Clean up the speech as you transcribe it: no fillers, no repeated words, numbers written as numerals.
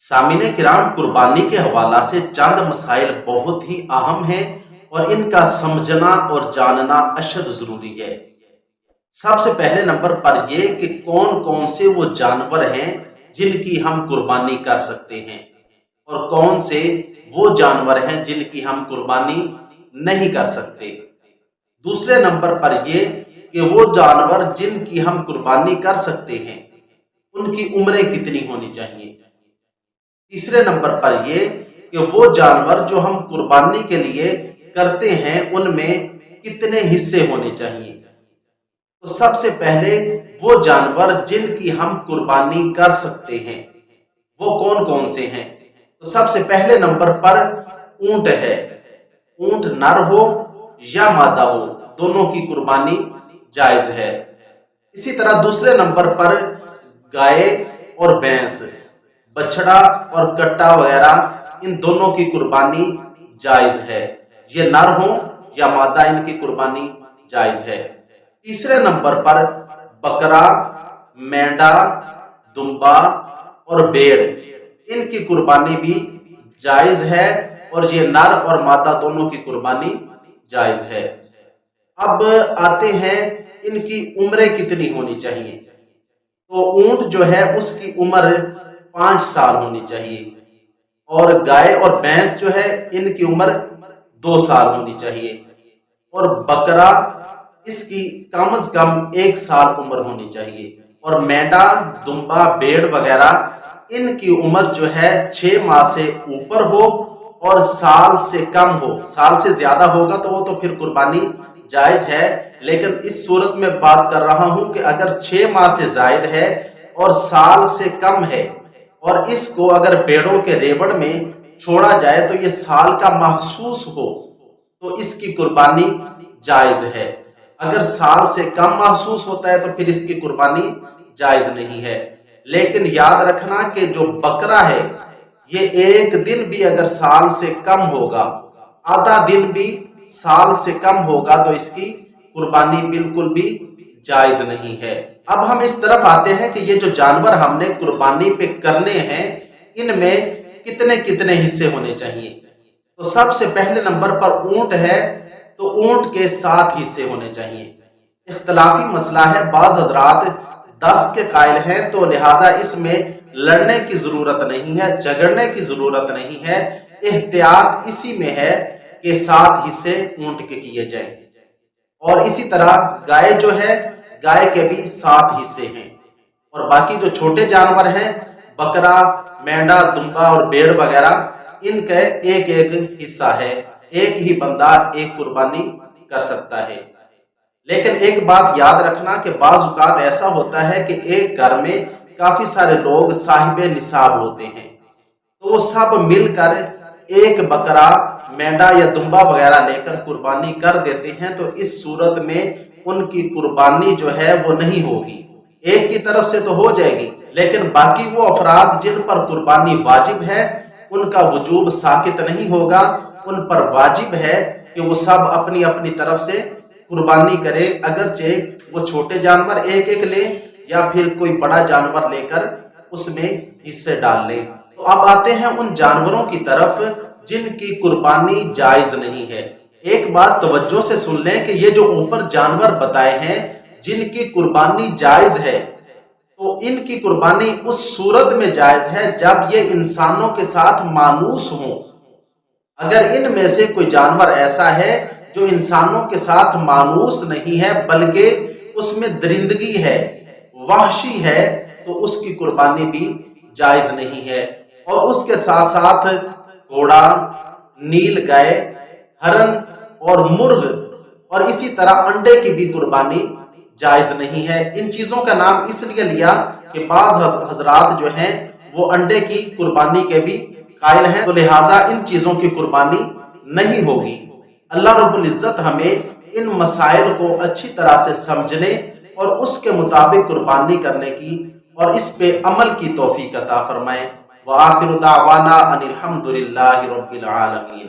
सामिन किराम, कुर्बानी के हवाला से चंद मसाइल बहुत ही अहम हैं और इनका समझना और जानना अशद ज़रूरी है। सबसे पहले नंबर पर यह कि कौन कौन से वो जानवर हैं जिनकी हम कुर्बानी कर सकते हैं और कौन से वो जानवर हैं जिनकी हम कुर्बानी नहीं कर सकते। दूसरे नंबर पर यह कि वो जानवर जिनकी हम कुर्बानी कर सकते हैं उनकी उम्रें कितनी होनी चाहिए। तीसरे नंबर पर यह कि वो जानवर जो हम कुर्बानी के लिए करते हैं उनमें कितने हिस्से होने चाहिए। तो सबसे पहले वो जानवर जिनकी हम कुर्बानी कर सकते हैं वो कौन कौन से हैं। तो सबसे पहले नंबर पर ऊंट है। ऊंट नर हो या मादा हो, दोनों की कुर्बानी जायज है। इसी तरह दूसरे नंबर पर गाय और भैंस, बछड़ा और कट्टा वगैरह, इन दोनों की कुर्बानी जायज है। ये नर हो या मादा, इनकी कुर्बानी जायज है। तीसरे नंबर पर बकरा, मेंढा, दुम्बा और भेड़, इनकी कुर्बानी भी जायज है और ये नर और मादा दोनों की कुर्बानी जायज है। अब आते हैं इनकी उम्रें कितनी होनी चाहिए। तो ऊंट जो है उसकी उम्र 5 साल होनी चाहिए और गाय और भैंस जो है इनकी उम्र 2 साल होनी चाहिए और बकरा, इसकी कम से कम 1 साल उम्र होनी चाहिए और मेंढा, दुम्बा, भेड़ वगैरह, इनकी उम्र जो है 6 माह से ऊपर हो और साल से कम हो। साल से ज्यादा होगा तो वो तो फिर कुर्बानी जायज है, लेकिन इस सूरत में बात कर रहा हूं कि अगर 6 माह से जायद है और साल से कम है और इसको अगर पेड़ों के रेवड़ में छोड़ा जाए तो ये साल का महसूस हो तो इसकी कुर्बानी जायज है। अगर साल से कम महसूस होता है तो फिर इसकी कुर्बानी जायज नहीं है। लेकिन याद रखना कि जो बकरा है ये एक दिन भी अगर साल से कम होगा, आधा दिन भी साल से कम होगा, तो इसकी कुर्बानी बिल्कुल भी जायज नहीं है। अब हम इस तरफ आते हैं कि ये जो जानवर हमने कुर्बानी पे करने हैं इनमें कितने कितने हिस्से होने चाहिए। तो सबसे पहले नंबर पर ऊंट है, तो ऊंट के 7 हिस्से होने चाहिए। इख्तलाफी मसला है, बाज हजरात 10 के कायल हैं, तो लिहाजा इसमें लड़ने की जरूरत नहीं है, झगड़ने की जरूरत नहीं है। एहतियात इसी में है कि 7 हिस्से ऊंट के किए जाए। और इसी तरह गाय जो है, गाय के भी 7 हिस्से हैं और बाकी जो छोटे जानवर हैं, बकरा, मेंढा, दुम्बा और भेड़ वगैरह, इनके एक एक हिस्सा है। एक ही बंदा एक कुर्बानी कर सकता है। लेकिन एक बात याद रखना कि बाज़ औक़ात ऐसा होता है कि एक घर में काफी सारे लोग साहिब निसाब होते हैं, तो वो सब मिलकर एक बकरा, मेंढा या दुम्बा वगैरह लेकर कुर्बानी कर देते हैं। तो इस सूरत में उनकी कुर्बानी जो है वो नहीं होगी। एक की तरफ से तो हो जाएगी, लेकिन बाकी वो अफराद जिन पर कुर्बानी वाजिब है उनका वजूब साकित नहीं होगा। उन पर वाजिब है कि वो सब अपनी अपनी तरफ से कुर्बानी करे, अगरचे वो छोटे जानवर एक एक ले या फिर कोई बड़ा जानवर लेकर उसमें हिस्से डाल ले। तो अब आते हैं उन जानवरों की तरफ जिनकी कुर्बानी जायज नहीं है। एक बात तवज्जो से सुन लें कि ये जो ऊपर जानवर बताए हैं जिनकी कुर्बानी जायज है, तो इनकी कुर्बानी उस सूरत में जायज है जब ये इंसानों के साथ मानूस हो। अगर इनमें से कोई जानवर ऐसा है जो इंसानों के साथ मानूस नहीं है बल्कि उसमें दरिंदगी है, वहशी है, तो उसकी कुर्बानी भी जायज नहीं है। और उसके साथ साथ घोड़ा, नील गाय, हरन और मुर्ग और इसी तरह अंडे की भी कुर्बानी जायज नहीं है। इन चीजों का नाम इसलिए लिया कि बाज हजरात जो हैं वो अंडे की कुर्बानी के भी कायल हैं, तो लिहाजा इन चीजों की कुर्बानी नहीं होगी। अल्लाह रब्बुल इज्जत हमें इन मसाइल को अच्छी तरह से समझने और उसके मुताबिक कुर्बानी करने की और इस पे अमल की तौफीक अता फरमाए। व आखिरु दावाना अनिल हम्दुलिल्लाहि रब्बिल आलमीन।